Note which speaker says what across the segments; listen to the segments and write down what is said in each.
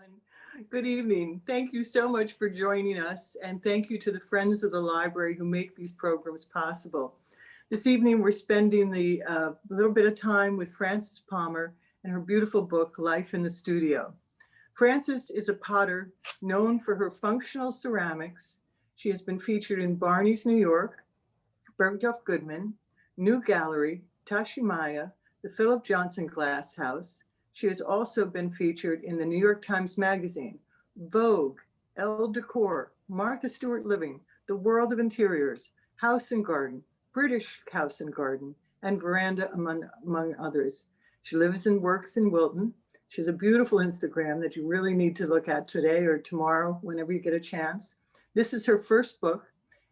Speaker 1: everyone. Good evening. Thank you so much for joining us, and thank you to the friends of the library who make these programs possible. This evening, we're spending the little bit of time with Frances Palmer and her beautiful book, Life in the Studio. Frances is a potter known for her functional ceramics. She has been featured in Barney's New York, Bergdorf Goodman, New Gallery, Tashimaya, the Philip Johnson Glass House. She has also been featured in the New York Times Magazine, Vogue, Elle Decor, Martha Stewart Living, The World of Interiors, House and Garden, British House and Garden, and Veranda, among others. She lives and works in Wilton. She has a beautiful Instagram that you really need to look at today or tomorrow, whenever you get a chance. This is her first book,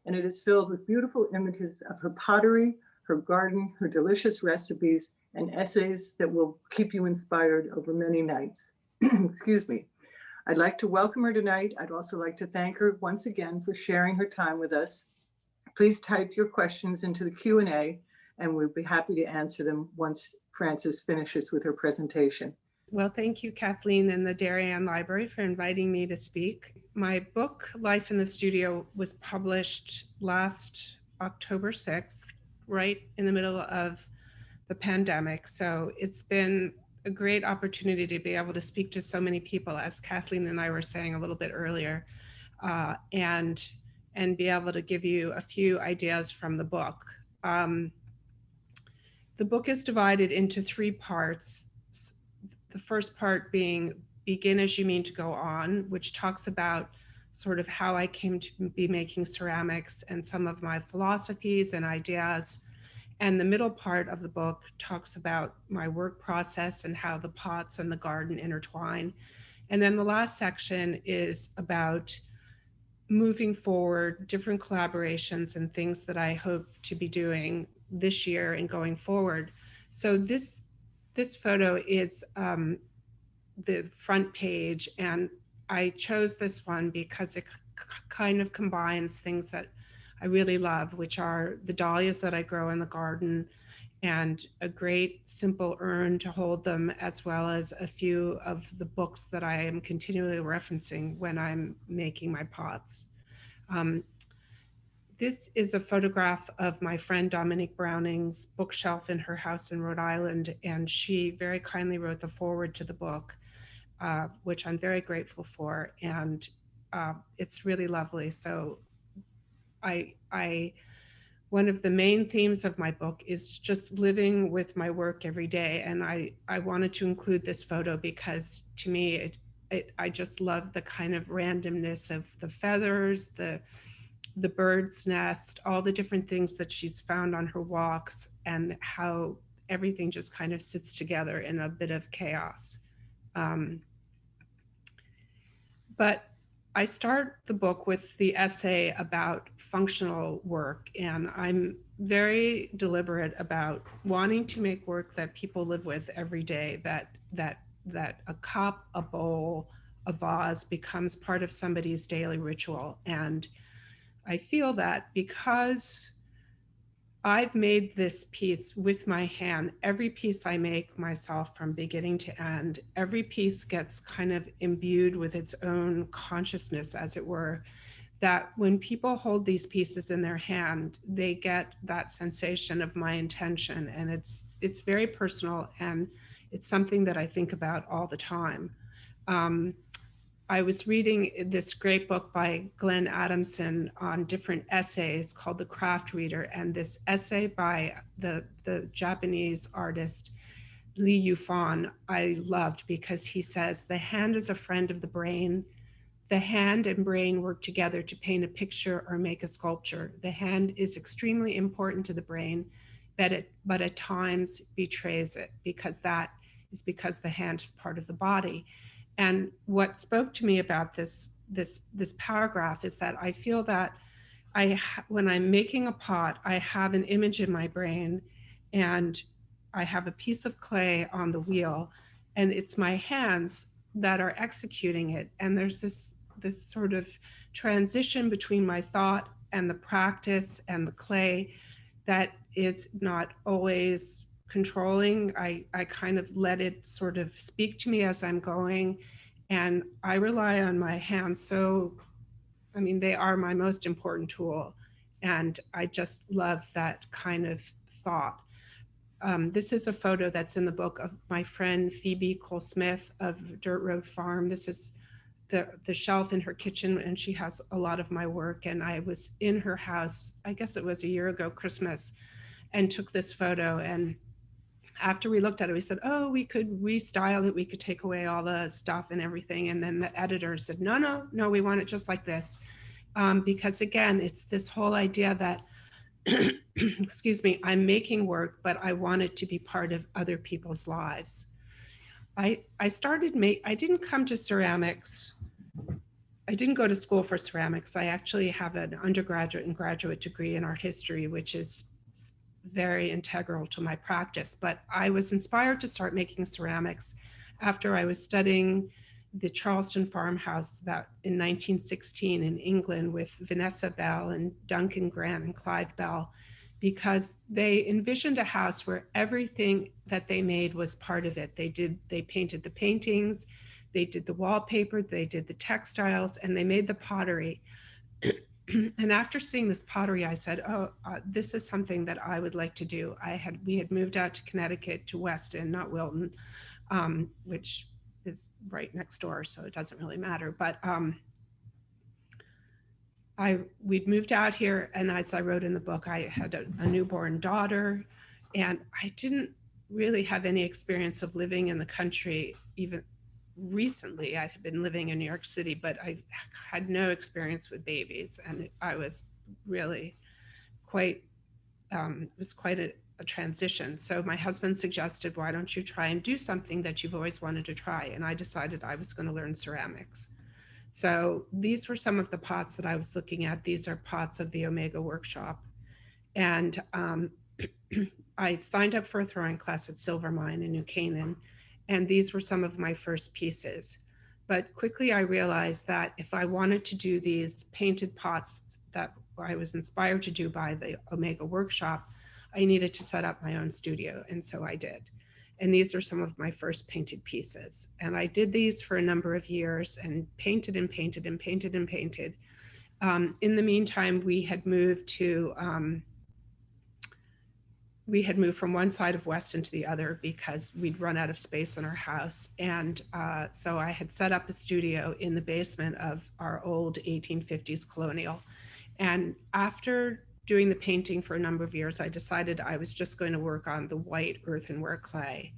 Speaker 1: and it is filled with beautiful images of her pottery, her garden, her delicious recipes, and essays that will keep you inspired over many nights. Excuse me. I'd like to welcome her tonight. I'd also like to thank her once again for sharing her time with us. Please type your questions into the Q&A, and we'll be happy to answer them once Frances finishes with her presentation.
Speaker 2: Well, thank you, Kathleen and the Darien Library for inviting me to speak. My book, Life in the Studio, was published last October 6th, right in the middle of the pandemic. So it's been a great opportunity to be able to speak to so many people, as Kathleen and I were saying a little bit earlier, and be able to give you a few ideas from the book. The book is divided into three parts. The first part being Begin as You Mean to Go On, which talks about sort of how I came to be making ceramics and some of my philosophies and ideas. And the middle part of the book talks about my work process and how the pots and the garden intertwine. And then the last section is about moving forward, different collaborations and things that I hope to be doing this year and going forward. So this photo is the front page, and I chose this one because it kind of combines things that I really love, which are the dahlias that I grow in the garden and a great simple urn to hold them, as well as a few of the books that I am continually referencing when I'm making my pots. This is a photograph of my friend Dominique Browning's bookshelf in her house in Rhode Island, and she very kindly wrote the foreword to the book, which I'm very grateful for, and it's really lovely. So one of the main themes of my book is just living with my work every day. And I wanted to include this photo because to me, I just love the kind of randomness of the feathers, the bird's nest, all the different things that she's found on her walks, and how everything just kind of sits together in a bit of chaos. But I start the book with the essay about functional work, and I'm very deliberate about wanting to make work that people live with every day, that a cup, a bowl, a vase becomes part of somebody's daily ritual. And I feel that because I've made this piece with my hand, every piece I make myself from beginning to end, every piece gets kind of imbued with its own consciousness, as it were, that when people hold these pieces in their hand, they get that sensation of my intention. And it's very personal, and it's something that I think about all the time. I was reading this great book by Glenn Adamson on different essays called The Craft Reader, and this essay by the Japanese artist Li Yufan I loved, because he says, the hand is a friend of the brain. The hand and brain work together to paint a picture or make a sculpture. The hand is extremely important to the brain, but at times betrays it, because because the hand is part of the body. And what spoke to me about this paragraph is that I feel that when I'm making a pot, I have an image in my brain, and I have a piece of clay on the wheel, and it's my hands that are executing it. And there's this sort of transition between my thought and the practice and the clay that is not always controlling. I kind of let it sort of speak to me as I'm going, And I rely on my hands. So, I mean, they are my most important tool. And I just love that kind of thought. This is a photo that's in the book of my friend Phoebe Cole Smith of Dirt Road Farm. This is the shelf in her kitchen, and she has a lot of my work. And I was in her house, I guess it was a year ago, Christmas, and took this photo. And after we looked at it, we said, oh, we could restyle it. We could take away all the stuff and everything. And then the editor said, no, we want it just like this. Because again, it's this whole idea that, excuse me, I'm making work, but I want it to be part of other people's lives. I didn't come to ceramics. I didn't go to school for ceramics. I actually have an undergraduate and graduate degree in art history, which is very integral to my practice. But I was inspired to start making ceramics after I was studying the Charleston farmhouse that in 1916 in England with Vanessa Bell and Duncan Grant and Clive Bell, because they envisioned a house where everything that they made was part of it. They painted the paintings, they did the wallpaper, they did the textiles, and they made the pottery. And after seeing this pottery, I said, this is something that I would like to do. We had moved out to Connecticut, to Weston, not Wilton, which is right next door, so it doesn't really matter. But we'd moved out here, and as I wrote in the book, I had a newborn daughter, and I didn't really have any experience of living in the country. Even recently, I had been living in New York City, but I had no experience with babies, and I was really quite, it was quite a transition. So my husband suggested, why don't you try and do something that you've always wanted to try? And I decided I was going to learn ceramics. So these were some of the pots that I was looking at. These are pots of the Omega workshop. And I signed up for a throwing class at Silvermine in New Canaan. And these were some of my first pieces. But quickly I realized that if I wanted to do these painted pots that I was inspired to do by the Omega workshop, I needed to set up my own studio. And so I did. And these are some of my first painted pieces. And I did these for a number of years and painted and painted and painted and painted. In the meantime, we had moved from one side of Weston to the other because we'd run out of space in our house. And so I had set up a studio in the basement of our old 1850s colonial. And after doing the painting for a number of years, I decided I was just going to work on the white earthenware clay.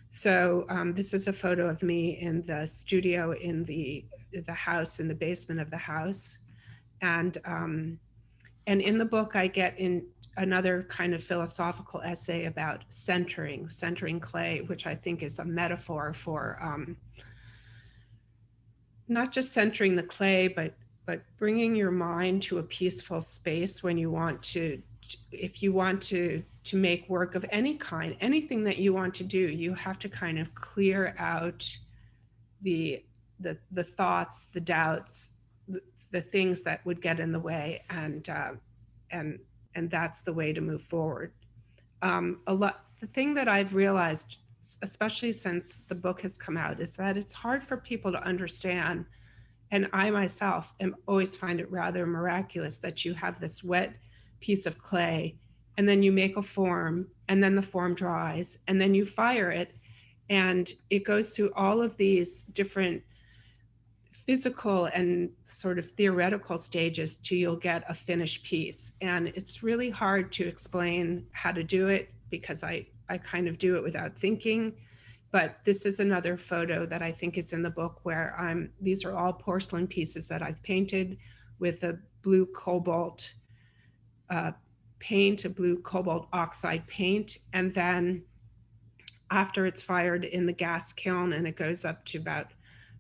Speaker 2: So this is a photo of me in the studio in the house, in the basement of the house. And in the book, I get in another kind of philosophical essay about centering clay, which I think is a metaphor for not just centering the clay, but bringing your mind to a peaceful space when you want to, if you want to make work of any kind, anything that you want to do, you have to kind of clear out the thoughts, the doubts, the things that would get in the way, and that's the way to move forward. The thing that I've realized, especially since the book has come out, is that it's hard for people to understand. And I myself always find it rather miraculous that you have this wet piece of clay, and then you make a form, and then the form dries, and then you fire it, and it goes through all of these different physical and sort of theoretical stages till you'll get a finished piece. And it's really hard to explain how to do it because I kind of do it without thinking. But this is another photo that I think is in the book where these are all porcelain pieces that I've painted with a blue cobalt paint, a blue cobalt oxide paint. And then after it's fired in the gas kiln and it goes up to about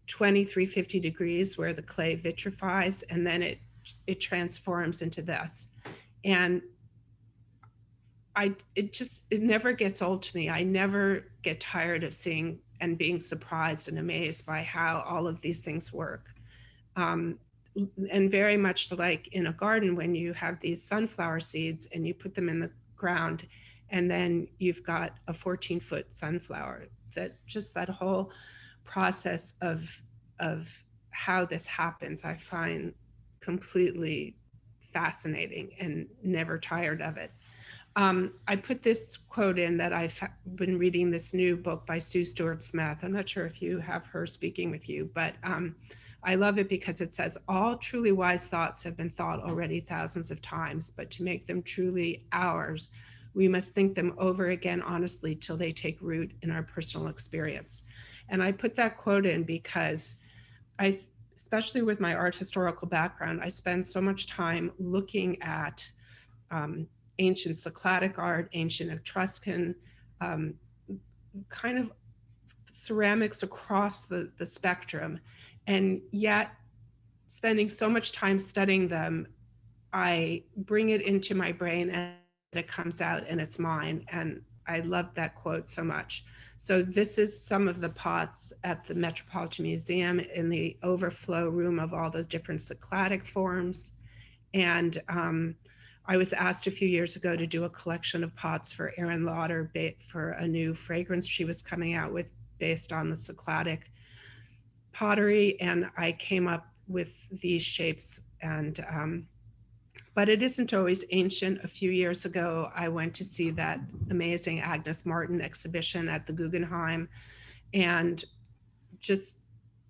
Speaker 2: 2350 degrees where the clay vitrifies, and then it transforms into this. And it never gets old to me. I never get tired of seeing and being surprised and amazed by how all of these things work. And very much like in a garden, when you have these sunflower seeds and you put them in the ground, and then you've got a 14-foot sunflower, that whole process of of how this happens, I find completely fascinating and never tired of it. I put this quote in that I've been reading this new book by Sue Stuart-Smith. I'm not sure if you have her speaking with you, but I love it because it says, all truly wise thoughts have been thought already thousands of times, but to make them truly ours, we must think them over again honestly till they take root in our personal experience. And I put that quote in because especially with my art historical background, I spend so much time looking at ancient Cycladic art, ancient Etruscan, kind of ceramics across the spectrum. And yet, spending so much time studying them, I bring it into my brain and it comes out and it's mine. And I love that quote so much. So this is some of the pots at the Metropolitan Museum in the overflow room of all those different Cycladic forms. And I was asked a few years ago to do a collection of pots for Erin Lauder for a new fragrance she was coming out with based on the Cycladic pottery. And I came up with these shapes. And but it isn't always ancient. A few years ago, I went to see that amazing Agnes Martin exhibition at the Guggenheim and just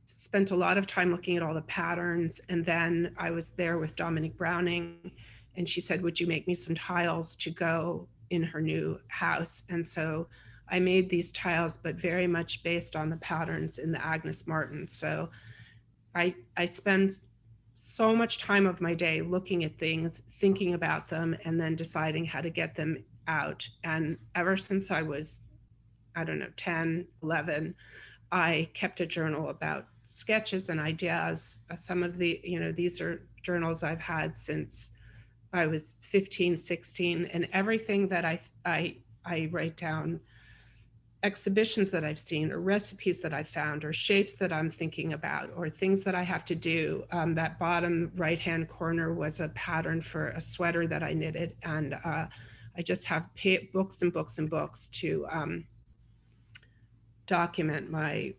Speaker 2: spent a lot of time looking at all the patterns. And then I was there with Dominique Browning, and she said, would you make me some tiles to go in her new house? And so I made these tiles, but very much based on the patterns in the Agnes Martin. So I spend so much time of my day looking at things, thinking about them, and then deciding how to get them out. And ever since I was, I don't know, 10, 11, I kept a journal about sketches and ideas. Some of the, these are journals I've had since I was 15, 16, and everything that I write down, exhibitions that I've seen or recipes that I found or shapes that I'm thinking about or things that I have to do. That bottom right-hand corner was a pattern for a sweater that I knitted. And I just have books and books and books to document my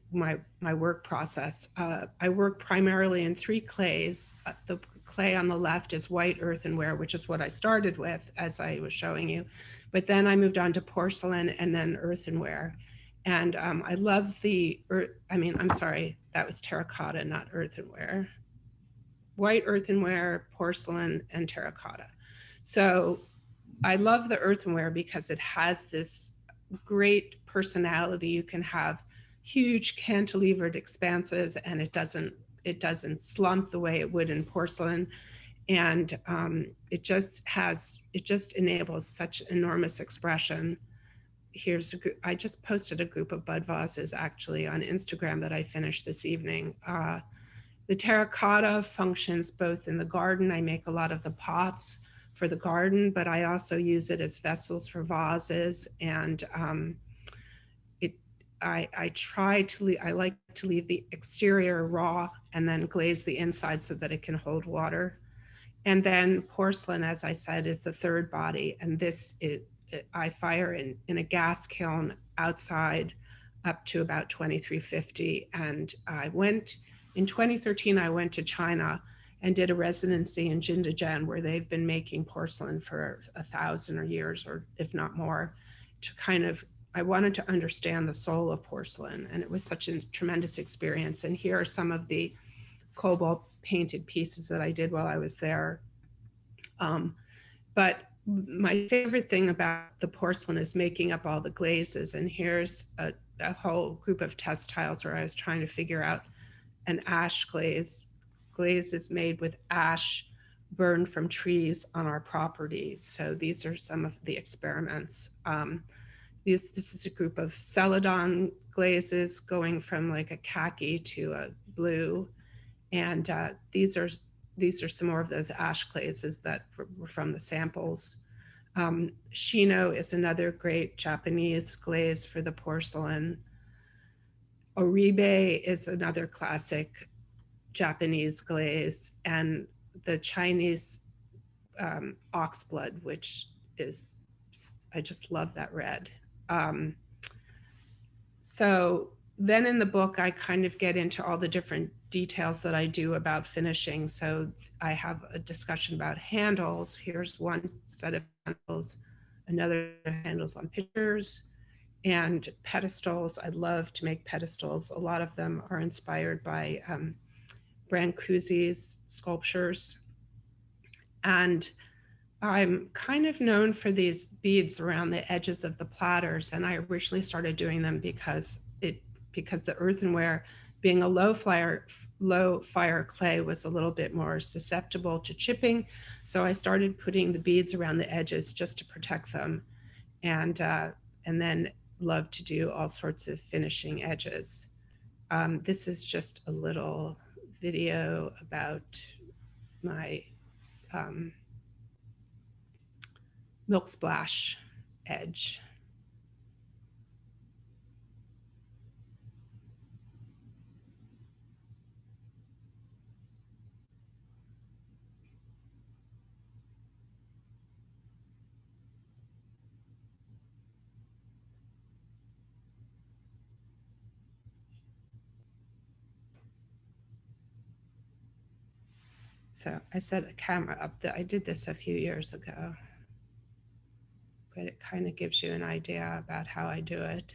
Speaker 2: work process. I work primarily in 3 clays. The clay on the left is white earthenware, which is what I started with, as I was showing you. But then I moved on to porcelain and then earthenware. And I love I'm sorry, that was terracotta, not earthenware. White earthenware, porcelain, and terracotta. So I love the earthenware because it has this great personality. You can have huge cantilevered expanses and it doesn't slump the way it would in porcelain. And it just enables such enormous expression. I just posted a group of bud vases actually on Instagram that I finished this evening. The terracotta functions both in the garden. I make a lot of the pots for the garden, but I also use it as vessels for vases. And I like to leave the exterior raw and then glaze the inside so that it can hold water. And then porcelain, as I said, is the third body. And I fire in a gas kiln outside up to about 2350. And in 2013, I went to China and did a residency in Jindajian, where they've been making porcelain for 1,000 years, or if not more, I wanted to understand the soul of porcelain. And it was such a tremendous experience. And here are some of the cobalt painted pieces that I did while I was there. But my favorite thing about the porcelain is making up all the glazes. And here's a whole group of test tiles where I was trying to figure out an ash glaze. Glaze is made with ash burned from trees on our property. So these are some of the experiments. This is a group of celadon glazes going from like a khaki to a blue. And these are some more of those ash glazes that were from the samples. Shino is another great Japanese glaze for the porcelain. Oribe is another classic Japanese glaze, and the Chinese oxblood, which I just love that red. So then in the book, I kind of get into all the different details that I do about finishing. So I have a discussion about handles. Here's one set of handles, another handles on pictures, and pedestals. I love to make pedestals. A lot of them are inspired by Brancusi's sculptures. And I'm kind of known for these beads around the edges of the platters. And I originally started doing them because the earthenware, being a low fire clay, was a little bit more susceptible to chipping. So I started putting the beads around the edges just to protect them. And then love to do all sorts of finishing edges. This is just a little video about my milk splash edge. So I set a camera up that I did this a few years ago, but it kind of gives you an idea about how I do it.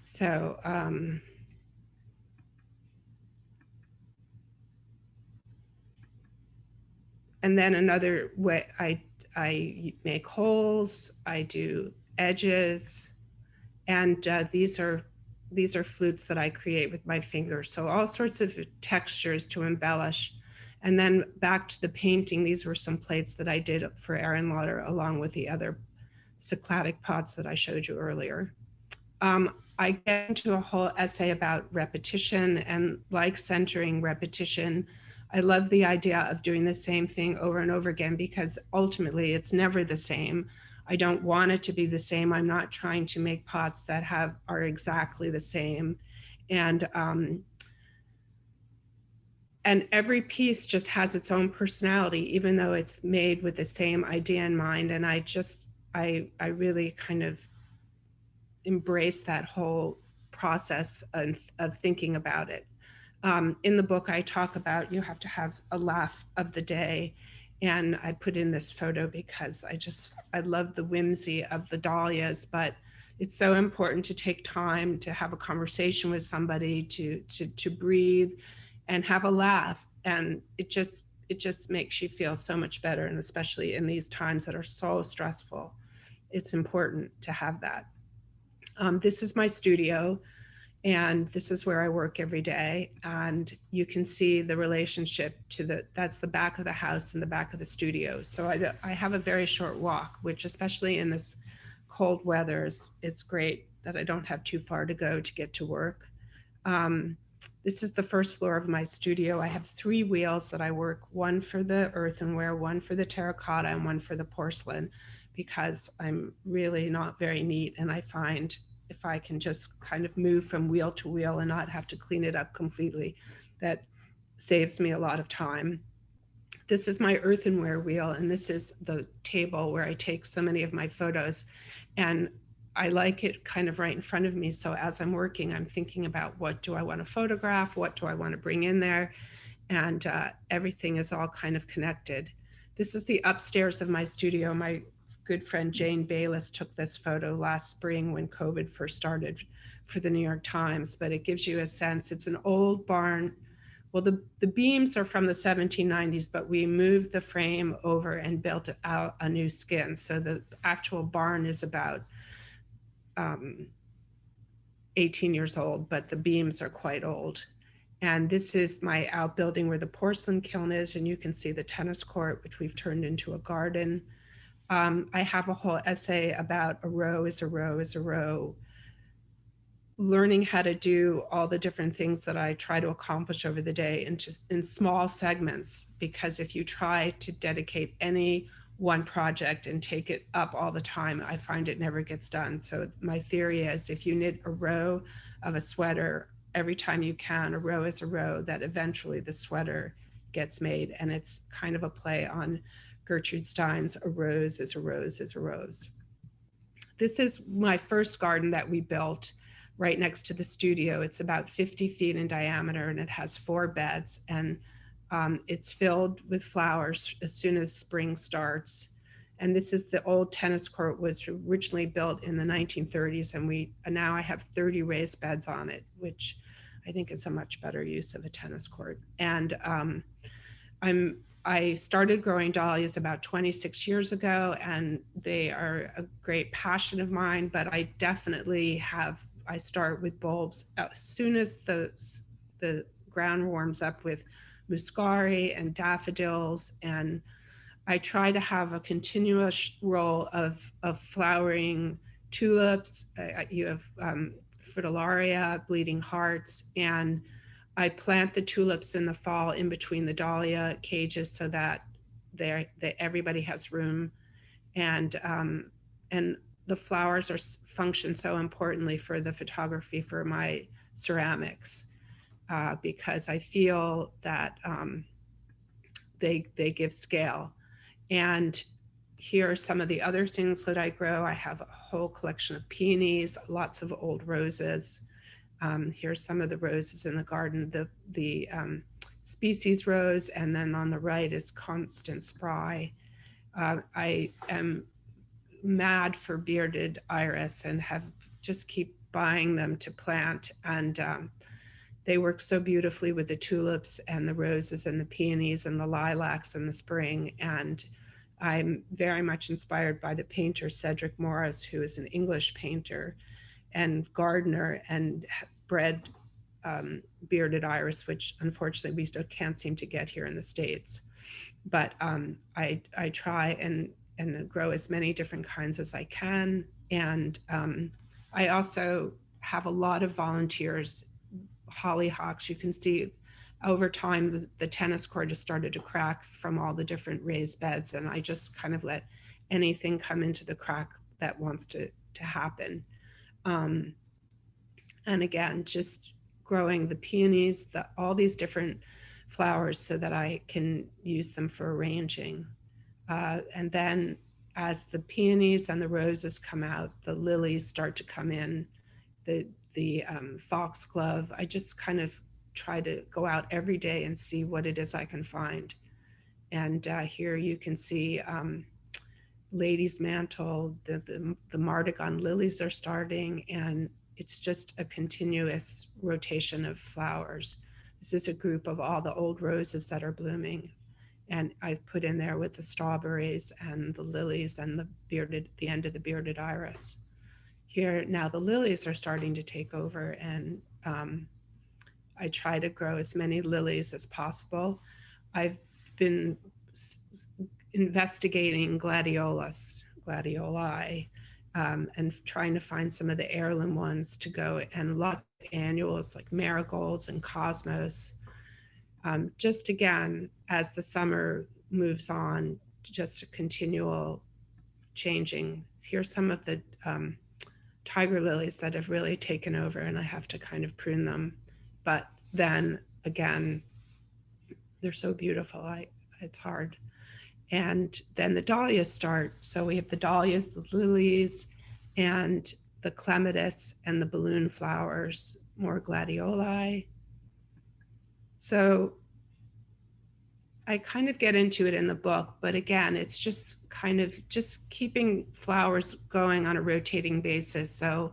Speaker 2: So, and then another way, I make holes, I do edges, and these are flutes that I create with my fingers. So all sorts of textures to embellish. And then back to the painting, these were some plates that I did for Aaron Lauder, along with the other Cycladic pots that I showed you earlier. I get into a whole essay about repetition and like centering repetition. I love the idea of doing the same thing over and over again, because ultimately it's never the same. I don't want it to be the same. I'm not trying to make pots that are exactly the same. And every piece just has its own personality, even though it's made with the same idea in mind. And I really kind of embrace that whole process of thinking about it. In the book, I talk about you have to have a laugh of the day. And I put in this photo because I love the whimsy of the dahlias, but it's so important to take time to have a conversation with somebody, to breathe and have a laugh. And it just makes you feel so much better. And especially in these times that are so stressful, it's important to have that. This is my studio, and this is where I work every day. And you can see the relationship to that's the back of the house and the back of the studio. So I have a very short walk, which especially in this cold weather it's great that I don't have too far to go to get to work. This is the first floor of my studio. I have 3 wheels that I work, one for the earthenware, one for the terracotta, and one for the porcelain, because I'm really not very neat. And I find if I can just kind of move from wheel to wheel and not have to clean it up completely, that saves me a lot of time. This is my earthenware wheel, and this is the table where I take so many of my photos. And I like it kind of right in front of me. So as I'm working, I'm thinking about what do I want to photograph? What do I want to bring in there? And everything is all kind of connected. This is the upstairs of my studio. My good friend Jane Bayless took this photo last spring when COVID first started for the New York Times, but it gives you a sense. It's an old barn. Well, the beams are from the 1790s, but we moved the frame over and built out a new skin. So the actual barn is about 18 years old, but the beams are quite old. And this is my outbuilding where the porcelain kiln is, and you can see the tennis court, which we've turned into a garden. I have a whole essay about a row is a row is a row, learning how to do all the different things that I try to accomplish over the day in small segments, because if you try to dedicate any one project and take it up all the time, I find it never gets done. So my theory is if you knit a row of a sweater. Every time you can, a row is a row, that eventually the sweater gets made. And it's kind of a play on Gertrude Stein's "A rose is a rose is a rose." This is my first garden that we built right next to the studio. It's about 50 feet in diameter, and it has 4 beds, and it's filled with flowers as soon as spring starts. And this is the old tennis court, was originally built in the 1930s, and now I have 30 raised beds on it, which I think is a much better use of a tennis court. And I started growing dahlias about 26 years ago, and they are a great passion of mine, but I definitely I start with bulbs as soon as the ground warms up, with muscari and daffodils, and I try to have a continuous row of flowering tulips. You have fritillaria, bleeding hearts, and I plant the tulips in the fall in between the dahlia cages so that everybody has room. And the flowers function so importantly for the photography for my ceramics, because I feel that they give scale. And here are some of the other things that I grow. I have a whole collection of peonies, lots of old roses. Here's some of the roses in the garden, the species rose, and then on the right is constant spry. I am mad for bearded iris and have just keep buying them to plant. And they work so beautifully with the tulips and the roses and the peonies and the lilacs in the spring. And I'm very much inspired by the painter Cedric Morris, who is an English painter and gardener, and bred bearded iris, which unfortunately we still can't seem to get here in the States. But I try and grow as many different kinds as I can. And I also have a lot of volunteers, hollyhocks. You can see over time the tennis court has started to crack from all the different raised beds, and I just kind of let anything come into the crack that wants to happen. And again, just growing the peonies, all these different flowers so that I can use them for arranging. And then as the peonies and the roses come out, the lilies start to come in, the foxglove. I just kind of try to go out every day and see what it is I can find. And here you can see lady's mantle, the martagon lilies are starting, and it's just a continuous rotation of flowers. This is a group of all the old roses that are blooming. And I've put in there with the strawberries and the lilies and the end of the bearded iris. Here now the lilies are starting to take over, and I try to grow as many lilies as possible. I've been investigating gladioli, and trying to find some of the heirloom ones to go, and lots of annuals like marigolds and cosmos. Just again, as the summer moves on, just a continual changing. Here's some of the tiger lilies that have really taken over, and I have to kind of prune them. But then again, they're so beautiful, it's hard. And then the dahlias start. So we have the dahlias, the lilies, and the clematis, and the balloon flowers, more gladioli. So I kind of get into it in the book, but again, it's just kind of just keeping flowers going on a rotating basis so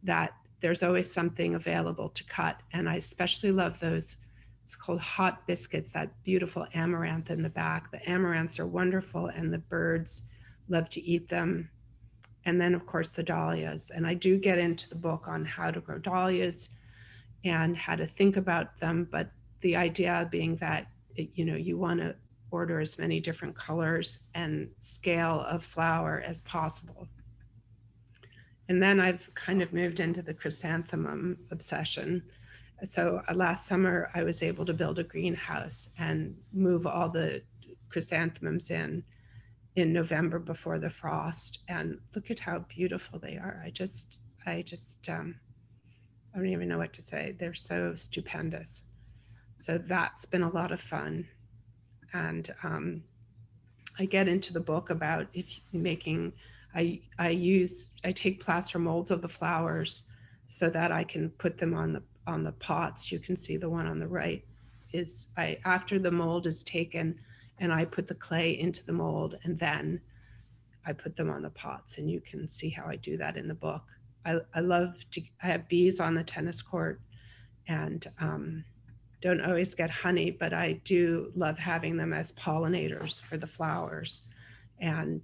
Speaker 2: that there's always something available to cut. And I especially love those, it's called hot biscuits, that beautiful amaranth in the back. The amaranths are wonderful, and the birds love to eat them. And then of course the dahlias. And I do get into the book on how to grow dahlias and how to think about them. But the idea being that, you want to order as many different colors and scale of flower as possible. And then I've kind of moved into the chrysanthemum obsession. So last summer I was able to build a greenhouse and move all the chrysanthemums in November before the frost. And look at how beautiful they are. I don't even know what to say. They're so stupendous. So that's been a lot of fun. And I get into the book about if making, I take plaster molds of the flowers so that I can put them on the pots. You can see the one on the right is after the mold is taken and I put the clay into the mold and then I put them on the pots, and you can see how I do that in the book. I love to, I have bees on the tennis court and don't always get honey, but I do love having them as pollinators for the flowers. And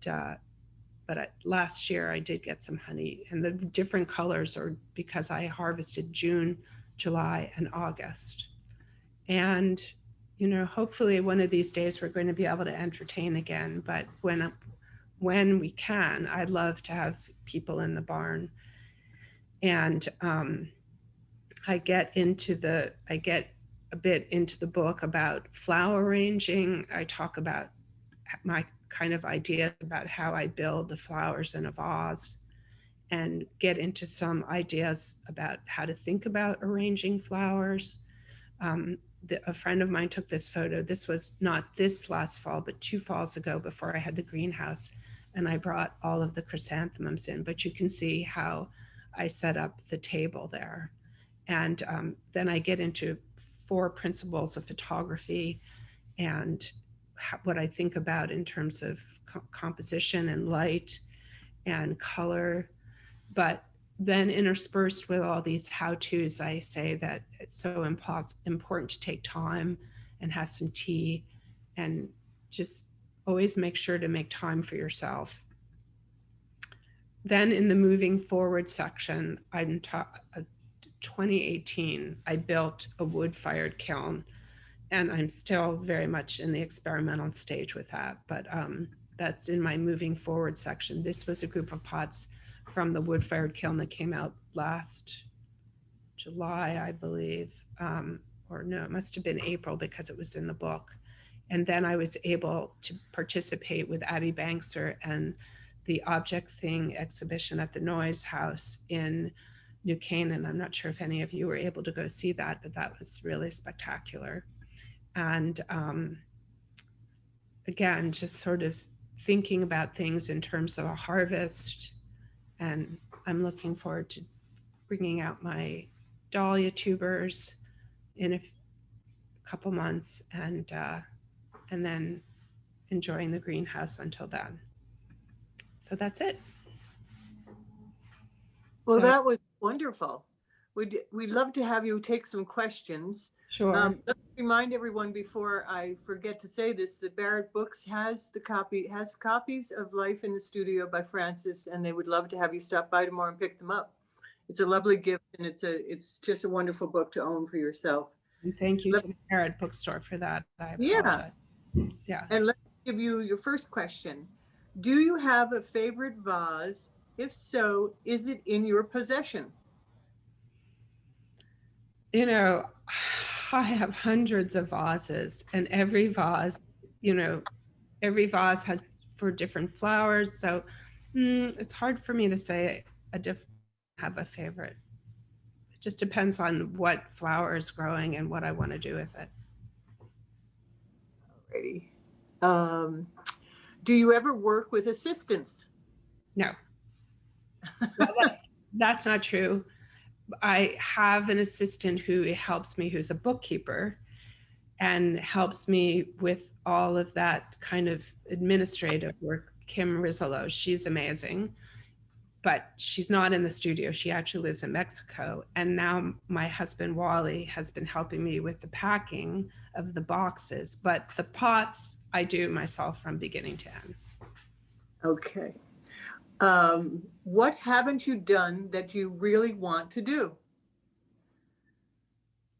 Speaker 2: last year I did get some honey, and the different colors are because I harvested June, July, and August. And hopefully one of these days we're going to be able to entertain again. But when we can, I'd love to have people in the barn. And I get a bit into the book about flower arranging. I talk about my kind of ideas about how I build the flowers in a vase, and get into some ideas about how to think about arranging flowers. A friend of mine took this photo. This was not this last fall, but 2 falls ago before I had the greenhouse. And I brought all of the chrysanthemums in, but you can see how I set up the table there. And then I get into 4 principles of photography and what I think about in terms of composition and light and color. But then interspersed with all these how-tos, I say that it's so important to take time and have some tea and just always make sure to make time for yourself. Then in the moving forward section, 2018, I built a wood-fired kiln, and I'm still very much in the experimental stage with that, but that's in my moving forward section. This was a group of pots from the wood-fired kiln that came out last July, I believe, or no, it must have been April because it was in the book. And then I was able to participate with Abby Bankser and the Object Thing exhibition at the Noyes House in New Canaan. I'm not sure if any of you were able to go see that, but that was really spectacular. And again, just sort of thinking about things in terms of a harvest. And I'm looking forward to bringing out my dahlia tubers in a couple months, and then enjoying the greenhouse until then. So that's it.
Speaker 1: Well, that was wonderful. We'd love to have you take some questions.
Speaker 2: Sure.
Speaker 1: Let me remind everyone before I forget to say this, that Barrett Books has copies of Life in the Studio by Frances, and they would love to have you stop by tomorrow and pick them up. It's a lovely gift, and it's just a wonderful book to own for yourself.
Speaker 2: And thank you to the Barrett Bookstore for that. I apologize. Yeah.
Speaker 1: And let's give you your first question. Do you have a favorite vase? If so, is it in your possession?
Speaker 2: I have hundreds of vases, and every vase has for different flowers. So it's hard for me to say have a favorite. It just depends on what flower is growing and what I want to do with it.
Speaker 1: Alrighty. Do you ever work with assistants?
Speaker 2: No. Well, that's not true. I have an assistant who helps me, who's a bookkeeper, and helps me with all of that kind of administrative work. Kim Rizzolo, she's amazing, but she's not in the studio. She actually lives in Mexico. And now my husband, Wally, has been helping me with the packing of the boxes, but the pots I do myself from beginning to end.
Speaker 1: Okay. What haven't you done that you really want to do?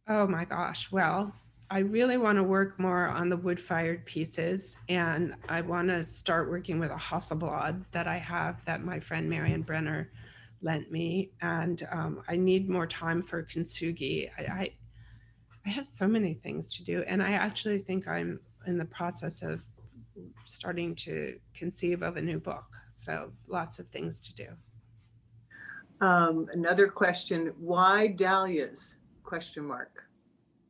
Speaker 2: Oh my gosh. Well, I really want to work more on the wood-fired pieces, and I want to start working with a Hasselblad that I have that my friend Marion Brenner lent me, and I need more time for kintsugi. I have so many things to do, and I actually think I'm in the process of starting to conceive of a new book. So lots of things to do.
Speaker 1: Another question, why dahlias? Question mark.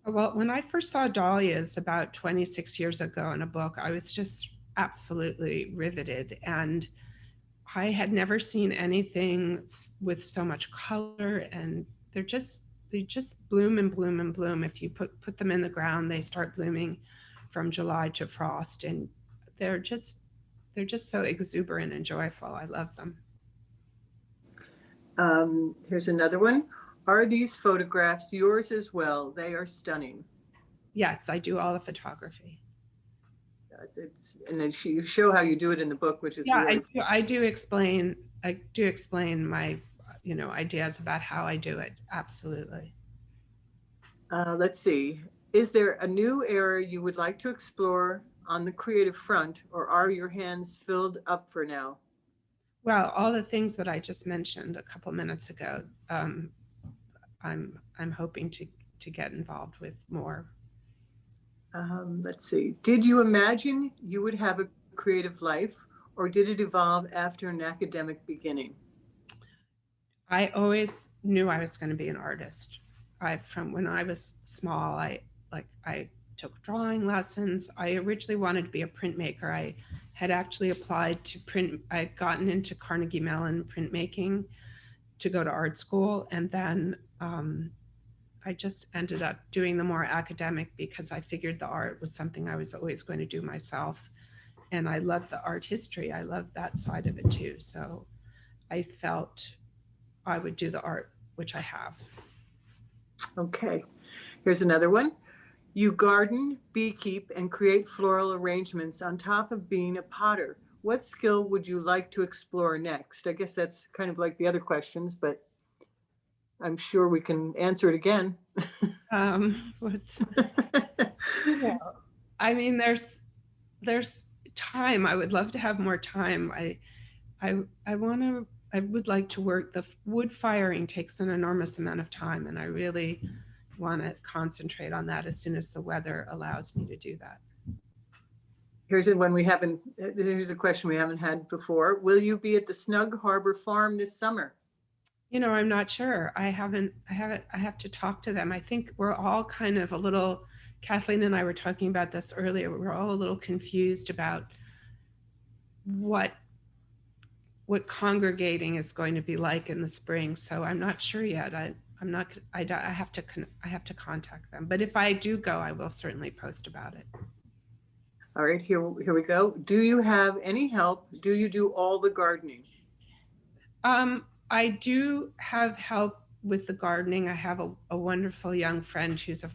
Speaker 2: Well, when I first saw dahlias about 26 years ago in a book, I was just absolutely riveted. And I had never seen anything with so much color, and they just bloom and bloom and bloom. If you put them in the ground, they start blooming from July to frost, and they're just they're just so exuberant and joyful. I love them.
Speaker 1: Here's another one. Are these photographs yours as well? They are stunning.
Speaker 2: Yes, I do all the photography.
Speaker 1: And then you show how you do it in the book, which is
Speaker 2: Yeah,
Speaker 1: really.
Speaker 2: I do explain my, ideas about how I do it. Absolutely.
Speaker 1: Let's see. Is there a new area you would like to explore on the creative front, or are your hands filled up for now?
Speaker 2: Well, all the things that I just mentioned a couple minutes ago, I'm hoping to get involved with more.
Speaker 1: Let's see. Did you imagine you would have a creative life, or did it evolve after an academic beginning?
Speaker 2: I always knew I was going to be an artist. From when I was small, I took drawing lessons. I originally wanted to be a printmaker. I had actually applied to print. I had gotten into Carnegie Mellon printmaking to go to art school, and then I just ended up doing the more academic because I figured the art was something I was always going to do myself. And I love the art history. I love that side of it too. So I felt I would do the art, which I have.
Speaker 1: Okay. Here's another one. You garden, beekeep, and create floral arrangements on top of being a potter. What skill would you like to explore next? I guess that's kind of like the other questions, but I'm sure we can answer it again.
Speaker 2: What, I mean, there's time. I would love to have more time. I want to. I would like to work. The wood firing takes an enormous amount of time, and I really want to concentrate on that as soon as the weather allows me to do that.
Speaker 1: Here's a question we haven't had before. Will you be at the Snug Harbor Farm this summer?
Speaker 2: I'm not sure. I have to talk to them. I think we're all kind of a little, Kathleen and I were talking about this earlier. We're all a little confused about what congregating is going to be like in the spring. So I'm not sure yet. I'm not, I have to contact them. But if I do go, I will certainly post about it.
Speaker 1: All right, here we go. Do you have any help? Do you do all the gardening?
Speaker 2: I do have help with the gardening. I have a wonderful young friend who's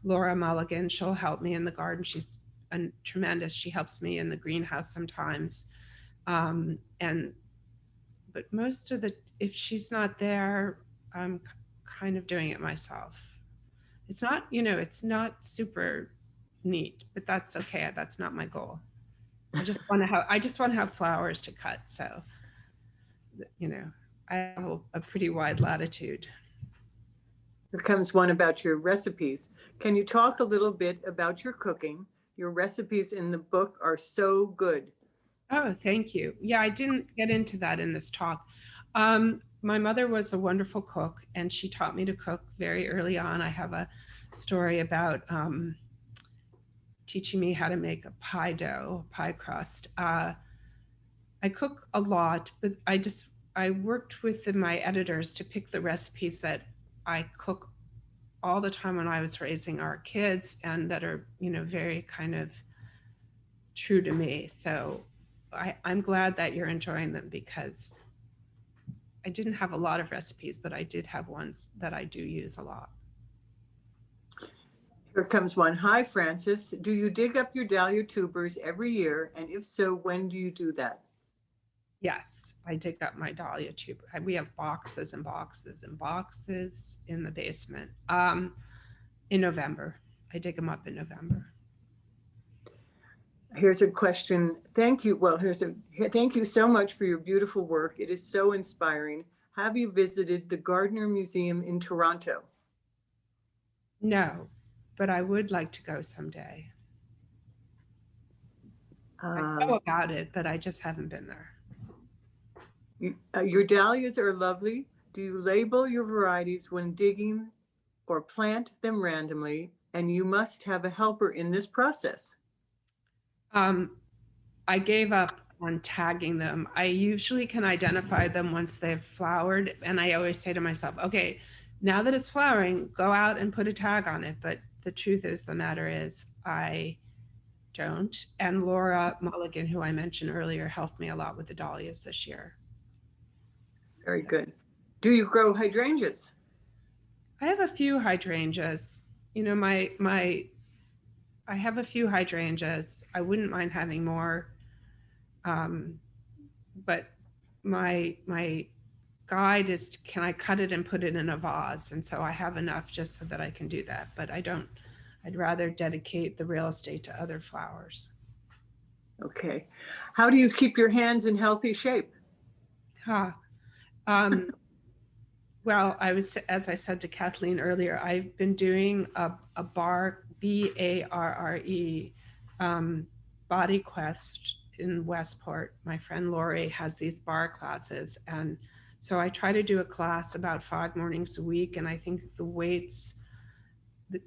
Speaker 2: Laura Mulligan. She'll help me in the garden. She's tremendous. She helps me in the greenhouse sometimes. But most of if she's not there, I'm kind of doing it myself. It's not super neat, but that's okay. That's not my goal. I just want to have flowers to cut. So, I have a pretty wide latitude.
Speaker 1: Here comes one about your recipes. Can you talk a little bit about your cooking? Your recipes in the book are so good.
Speaker 2: Oh, thank you. Yeah, I didn't get into that in this talk. My mother was a wonderful cook, and she taught me to cook very early on. I have a story about teaching me how to make a pie crust. I cook a lot, but I worked with my editors to pick the recipes that I cook all the time when I was raising our kids, and that are, very kind of true to me. So I'm glad that you're enjoying them, because I didn't have a lot of recipes, but I did have ones that I do use a lot.
Speaker 1: Here comes one. Hi, Frances. Do you dig up your dahlia tubers every year? And if so, when do you do that?
Speaker 2: Yes, I dig up my dahlia tuber. We have boxes and boxes and boxes in the basement. In November. I dig them up in November.
Speaker 1: Here's a question. Thank you. Well, thank you so much for your beautiful work. It is so inspiring. Have you visited the Gardner Museum in Toronto?
Speaker 2: No, but I would like to go someday. I know about it, but I just haven't been there.
Speaker 1: Your dahlias are lovely. Do you label your varieties when digging or plant them randomly? And you must have a helper in this process.
Speaker 2: Um, I gave up on tagging them. I usually can identify them once they've flowered. And I always say to myself, okay, now that it's flowering, go out and put a tag on it. But the truth is, the matter is, I don't. And Laura Mulligan, who I mentioned earlier, helped me a lot with the dahlias this year.
Speaker 1: Very good. Do you grow hydrangeas?
Speaker 2: I have a few hydrangeas. You know, I have a few hydrangeas. I wouldn't mind having more. But my guide is, can I cut it and put it in a vase? And so I have enough just so that I can do that. But I'd rather dedicate the real estate to other flowers.
Speaker 1: Okay. How do you keep your hands in healthy shape?
Speaker 2: Huh. Well, as I said to Kathleen earlier, I've been doing a BARRE, Body Quest in Westport. My friend Lori has these bar classes. And so I try to do a class about 5 mornings a week. And I think the weights,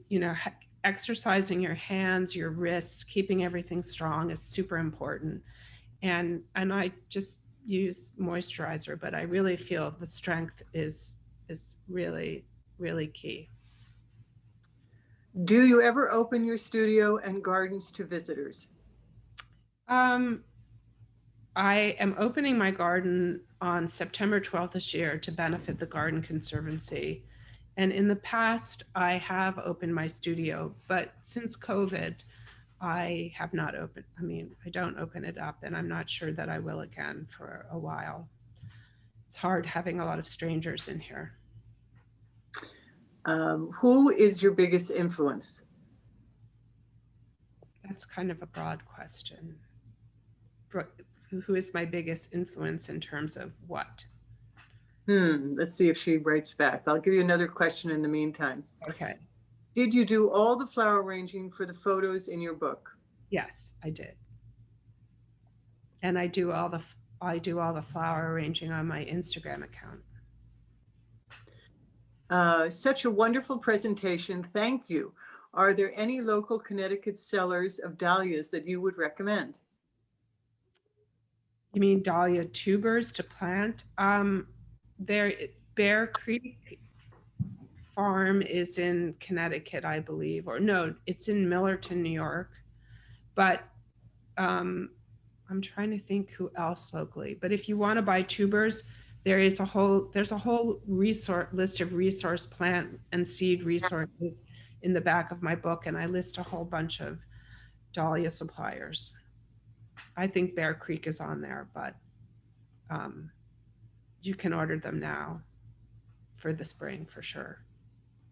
Speaker 2: you know, exercising your hands, your wrists, keeping everything strong is super important. And I just use moisturizer, but I really feel the strength is really, really key.
Speaker 1: Do you ever open your studio and gardens to visitors?
Speaker 2: I am opening my garden on September 12th this year to benefit the Garden Conservancy. And in the past, I have opened my studio, but since COVID, I have not opened. I mean, I don't open it up, and I'm not sure that I will again for a while. It's hard having a lot of strangers in here.
Speaker 1: Who is your biggest influence?
Speaker 2: That's kind of a broad question. Who is my biggest influence in terms of what?
Speaker 1: Let's see if she writes back. I'll give you another question in the meantime.
Speaker 2: Okay.
Speaker 1: Did you do all the flower arranging for the photos in your book?
Speaker 2: Yes, I did. And I do all the flower arranging on my Instagram account.
Speaker 1: Such a wonderful presentation. Thank you. Are there any local Connecticut sellers of dahlias that you would recommend?
Speaker 2: You mean dahlia tubers to plant? Bear Creek Farm is in Connecticut, I believe, or no, it's in Millerton, New York. But I'm trying to think who else locally. But if you want to buy tubers, there's a whole list of resource plant and seed resources in the back of my book, and I list a whole bunch of dahlia suppliers. I think Bear Creek is on there, but you can order them now for the spring for sure.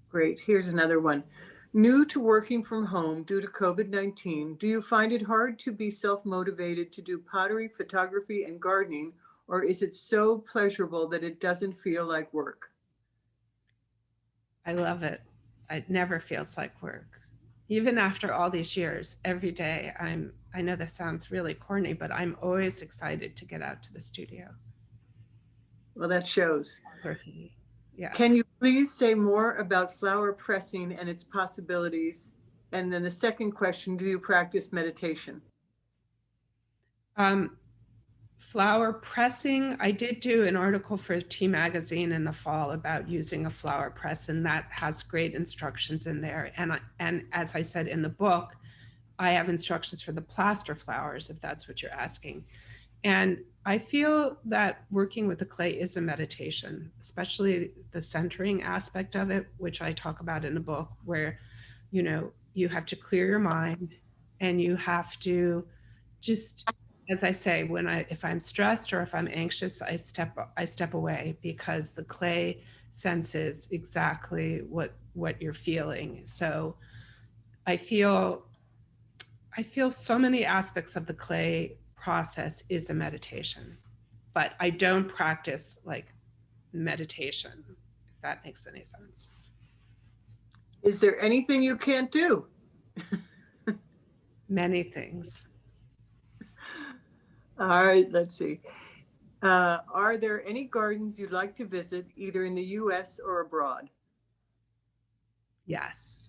Speaker 1: Great. Here's another one. New to working from home due to COVID-19, do you find it hard to be self-motivated to do pottery, photography, and gardening, or is it so pleasurable that it doesn't feel like work?
Speaker 2: I love it. It never feels like work. Even after all these years, every day I know this sounds really corny, but I'm always excited to get out to the studio.
Speaker 1: Well, that shows.
Speaker 2: Yeah.
Speaker 1: Can you please say more about flower pressing and its possibilities? And then the second question, do you practice meditation?
Speaker 2: Flower pressing, I did do an article for Tea Magazine in the fall about using a flower press, and that has great instructions in there. And as I said in the book, I have instructions for the plaster flowers, if that's what you're asking. And I feel that working with the clay is a meditation, especially the centering aspect of it, which I talk about in the book, where, you know, you have to clear your mind and you have to just, as I say, if I'm stressed or if I'm anxious, I step away, because the clay senses exactly what you're feeling. So I feel so many aspects of the clay process is a meditation, but I don't practice like meditation, if that makes any sense.
Speaker 1: Is there anything you can't do?
Speaker 2: Many things.
Speaker 1: All right, let's see. Are there any gardens you'd like to visit, either in the US or abroad?
Speaker 2: Yes,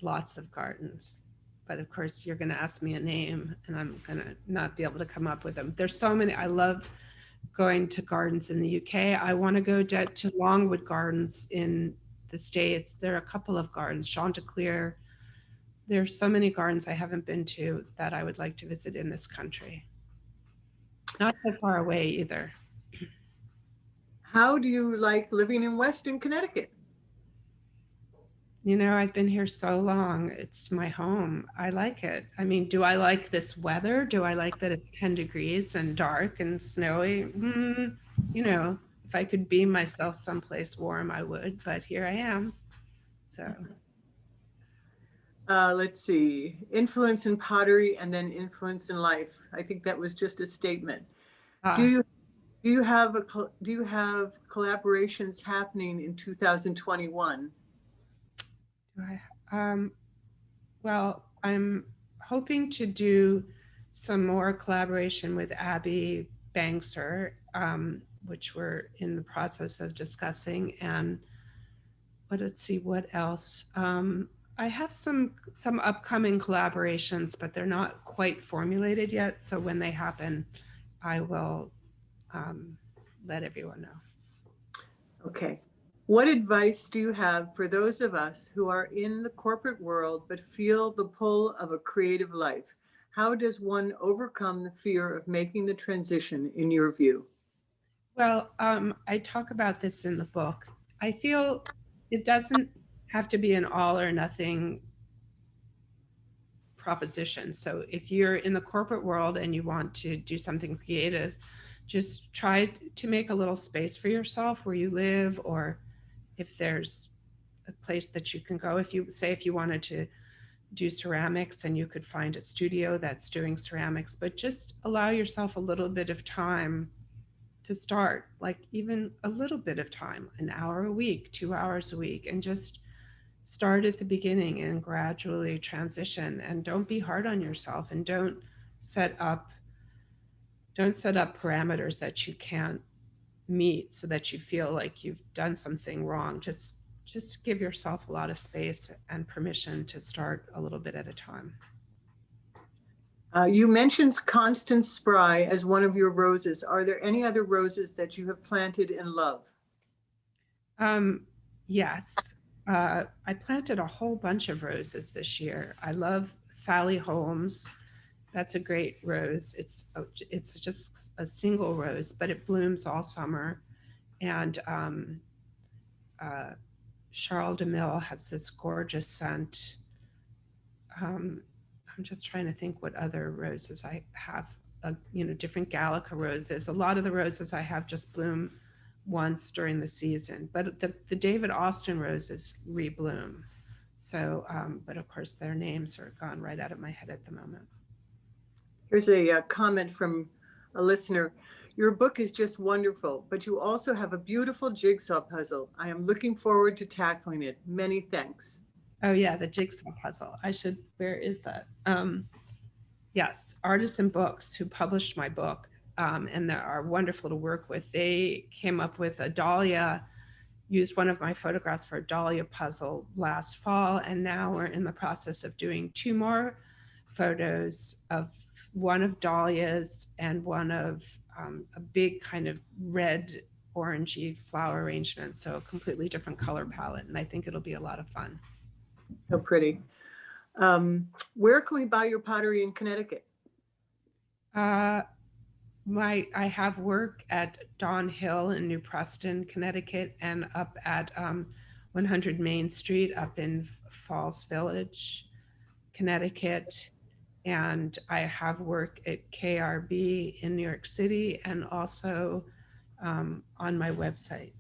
Speaker 2: lots of gardens. But of course, you're going to ask me a name and I'm going to not be able to come up with them. There's so many. I love going to gardens in the UK. I want to go to Longwood Gardens in the States. There are a couple of gardens, Chanticleer. There's so many gardens I haven't been to that I would like to visit in this country. Not so far away either.
Speaker 1: How do you like living in Western Connecticut?
Speaker 2: You know, I've been here so long. It's my home. I like it. I mean, do I like this weather? Do I like that it's 10 degrees and dark and snowy? You know, if I could beam myself someplace warm, I would, but here I am. So,
Speaker 1: Let's see, influence in pottery and then influence in life. I think that was just a statement. Do
Speaker 2: uh,
Speaker 1: you do you have collaborations happening in 2021?
Speaker 2: do I, well, I'm hoping to do some more collaboration with Abby Bankser, which we're in the process of discussing. And let's see what else. I have some upcoming collaborations, but they're not quite formulated yet. So when they happen, I will let everyone know.
Speaker 1: Okay. What advice do you have for those of us who are in the corporate world but feel the pull of a creative life? How does one overcome the fear of making the transition, in your view?
Speaker 2: Well, I talk about this in the book. I feel it doesn't have to be an all or nothing proposition. So if you're in the corporate world and you want to do something creative, just try to make a little space for yourself where you live, or if there's a place that you can go. If you wanted to do ceramics and you could find a studio that's doing ceramics, but just allow yourself a little bit of time to start, like even a little bit of time, an hour a week, 2 hours a week, and just start at the beginning and gradually transition. And don't be hard on yourself, and set up don't set up parameters that you can't meet so that you feel like you've done something wrong. Just give yourself a lot of space and permission to start a little bit at a time.
Speaker 1: You mentioned Constance Spry as one of your roses. Are there any other roses that you have planted and love?
Speaker 2: Yes. I planted a whole bunch of roses this year. I love Sally Holmes. That's a great rose. It's just a single rose, but it blooms all summer. And Charles de Mille has this gorgeous scent. I'm just trying to think what other roses I have. Different Gallica roses. A lot of the roses I have just bloom once during the season, but the David Austin roses rebloom. So, but of course their names are gone right out of my head at the moment.
Speaker 1: Here's a comment from a listener. Your book is just wonderful, but you also have a beautiful jigsaw puzzle. I am looking forward to tackling it. Many thanks.
Speaker 2: Oh yeah, the jigsaw puzzle. Where is that? Yes, Artisan Books, who published my book, and they are wonderful to work with. They came up with a dahlia, used one of my photographs for a dahlia puzzle last fall, and now we're in the process of doing 2 more photos, of one of dahlias and one of a big kind of red orangey flower arrangement, so a completely different color palette, and I think it'll be a lot of fun.
Speaker 1: So pretty. Where can we buy your pottery in Connecticut?
Speaker 2: I have work at Dawn Hill in New Preston, Connecticut, and up at 100 Main Street up in Falls Village, Connecticut. And I have work at KRB in New York City, and also on my website.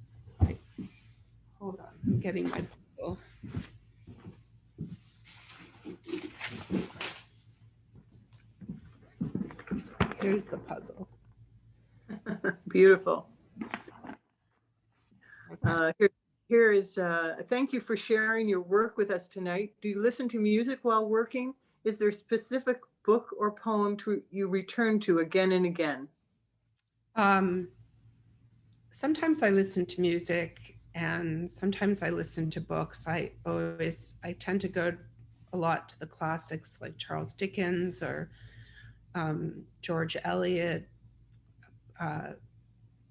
Speaker 2: Hold on, I'm getting my puzzle. Here's the puzzle.
Speaker 1: Beautiful. Here is, thank you for sharing your work with us tonight. Do you listen to music while working? Is there a specific book or poem you return to again and again?
Speaker 2: sometimes I listen to music and sometimes I listen to books. I tend to go a lot to the classics like Charles Dickens or George Eliot, uh,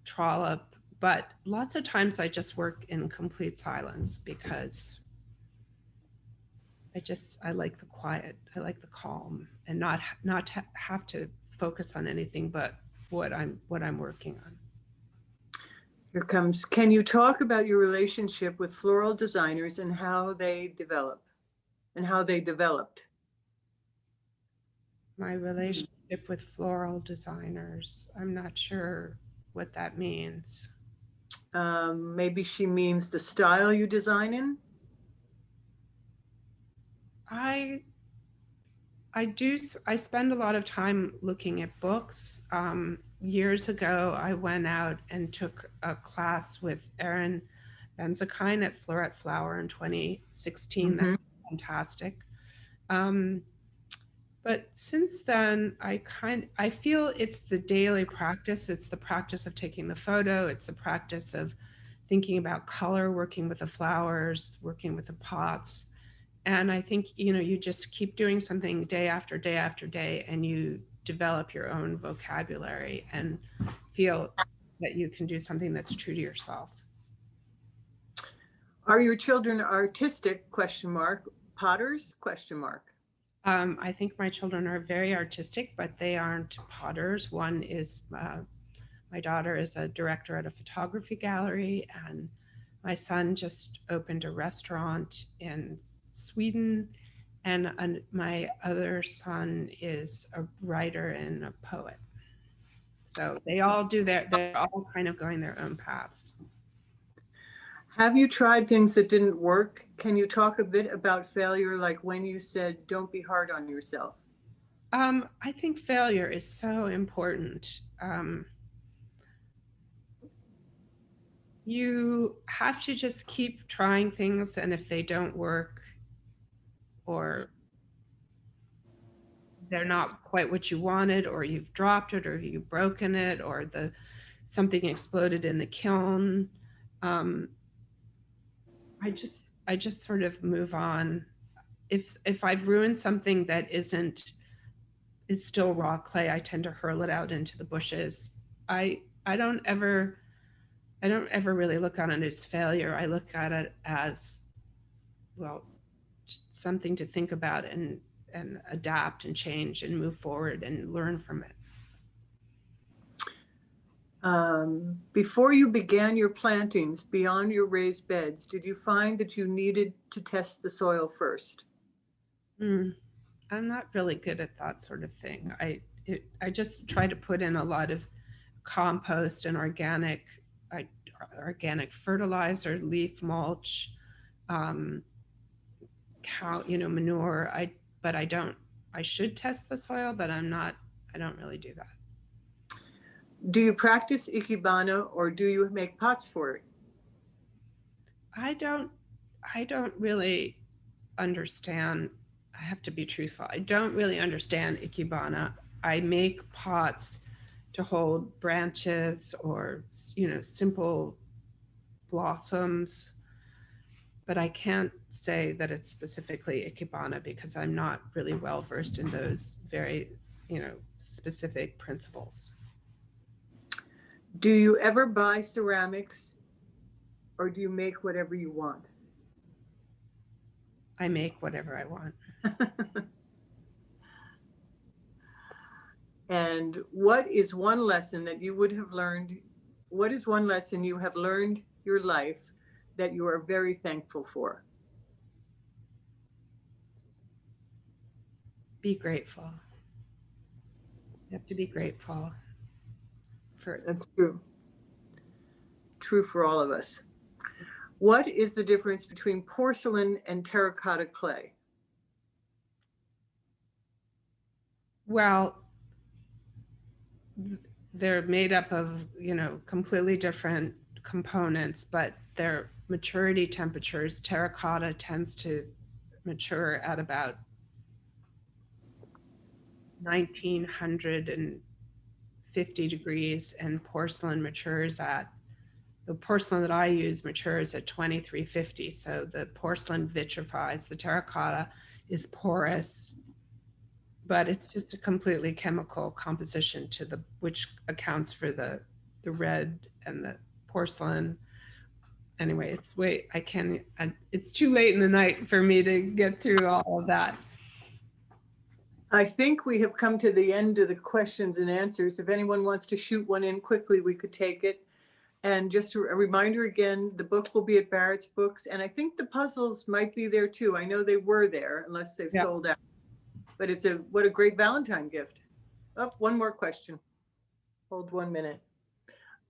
Speaker 2: Trollope, but lots of times I just work in complete silence because I like the quiet, I like the calm, and not have to focus on anything but what I'm working on.
Speaker 1: Here comes, can you talk about your relationship with floral designers and how they develop and how they developed?
Speaker 2: My relationship with floral designers, I'm not sure what that means.
Speaker 1: Maybe she means the style you design in.
Speaker 2: I I spend a lot of time looking at books. Years ago, I went out and took a class with Erin Benzakine at Floret Flower in 2016. That
Speaker 1: Mhm.
Speaker 2: was fantastic. Um, but since then, I feel it's the daily practice. It's the practice of taking the photo. It's the practice of thinking about color, working with the flowers, working with the pots. And I think, you just keep doing something day after day after day, and you develop your own vocabulary and feel that you can do something that's true to yourself.
Speaker 1: Are your children artistic? Question mark. Potters? Question mark.
Speaker 2: I think my children are very artistic, but they aren't potters. One is, my daughter is a director at a photography gallery, and my son just opened a restaurant in Sweden. And my other son is a writer and a poet. So they're all kind of going their own paths.
Speaker 1: Have you tried things that didn't work? Can you talk a bit about failure, like when you said, don't be hard on yourself?
Speaker 2: I think failure is so important. You have to just keep trying things, and if they don't work or they're not quite what you wanted, or you've dropped it, or you've broken it, or something exploded in the kiln, um, I just sort of move on. If I've ruined something that is still raw clay, I tend to hurl it out into the bushes. I I don't ever I don't ever really look on it as failure. I look at it as, well, something to think about and adapt and change and move forward and learn from it.
Speaker 1: Before you began your plantings beyond your raised beds, did you find that you needed to test the soil first?
Speaker 2: Mm, I'm not really good at that sort of thing. I just try to put in a lot of compost and I, organic fertilizer, leaf mulch, um, manure. But I don't. I should test the soil, but I'm not. I don't really do that.
Speaker 1: Do you practice ikebana or do you make pots for it?
Speaker 2: I don't. I don't really understand. I have to be truthful. I don't really understand ikebana. I make pots to hold branches or simple blossoms, but I can't say that it's specifically ikebana because I'm not really well versed in those very specific principles.
Speaker 1: Do you ever buy ceramics or do you make whatever you want?
Speaker 2: I make whatever I want.
Speaker 1: And what is one lesson that you would have learned? What is one lesson you have learned your life that you are very thankful for?
Speaker 2: Be grateful. You have to be grateful for.
Speaker 1: That's true. True for all of us. What is the difference between porcelain and terracotta clay?
Speaker 2: Well, they're made up of completely different components, but their maturity temperatures. Terracotta tends to mature at about 1950 degrees, and porcelain matures at the porcelain that I use matures at 2350. So the porcelain vitrifies, the terracotta is porous, but it's just a completely chemical composition to the, which accounts for the red and the porcelain. Anyway, it's too late in the night for me to get through all of that.
Speaker 1: I think we have come to the end of the questions and answers. If anyone wants to shoot one in quickly, we could take it. And just a reminder again, the book will be at Barrett's Books. And I think the puzzles might be there too. I know they were there unless they've sold out. But what a great Valentine gift. Oh, one more question. Hold 1 minute.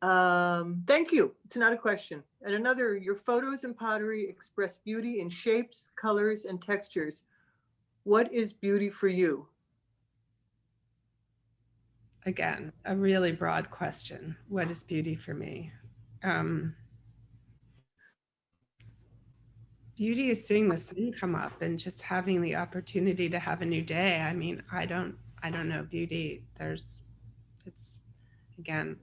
Speaker 1: Thank you. It's not a question. And another, your photos and pottery express beauty in shapes, colors, and textures. What is beauty for you?
Speaker 2: Again, a really broad question. What is beauty for me? Beauty is seeing the sun come up and just having the opportunity to have a new day. I mean, I don't know beauty. Again,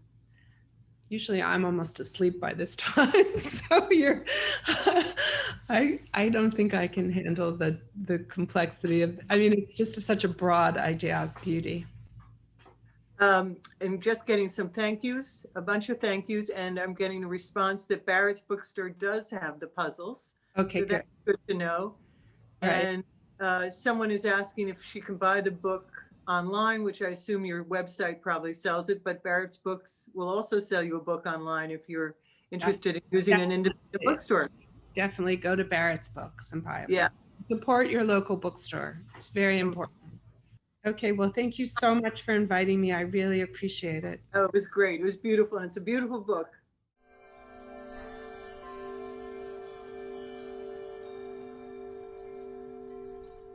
Speaker 2: usually I'm almost asleep by this time. So I don't think I can handle the complexity of, I mean, it's just such a broad idea of beauty.
Speaker 1: I'm just getting some thank yous, a bunch of thank yous, and I'm getting a response that Barrett's Bookstore does have the puzzles.
Speaker 2: Okay,
Speaker 1: so that's good to know.
Speaker 2: Right.
Speaker 1: And someone is asking if she can buy the book online, which I assume your website probably sells it, but Barrett's Books will also sell you a book online if you're interested in using an independent bookstore.
Speaker 2: Definitely go to Barrett's Books and buy it.
Speaker 1: Yeah.
Speaker 2: Support your local bookstore. It's very important. Okay, well, thank you so much for inviting me. I really appreciate it.
Speaker 1: Oh, it was great. It was beautiful, and it's a beautiful book.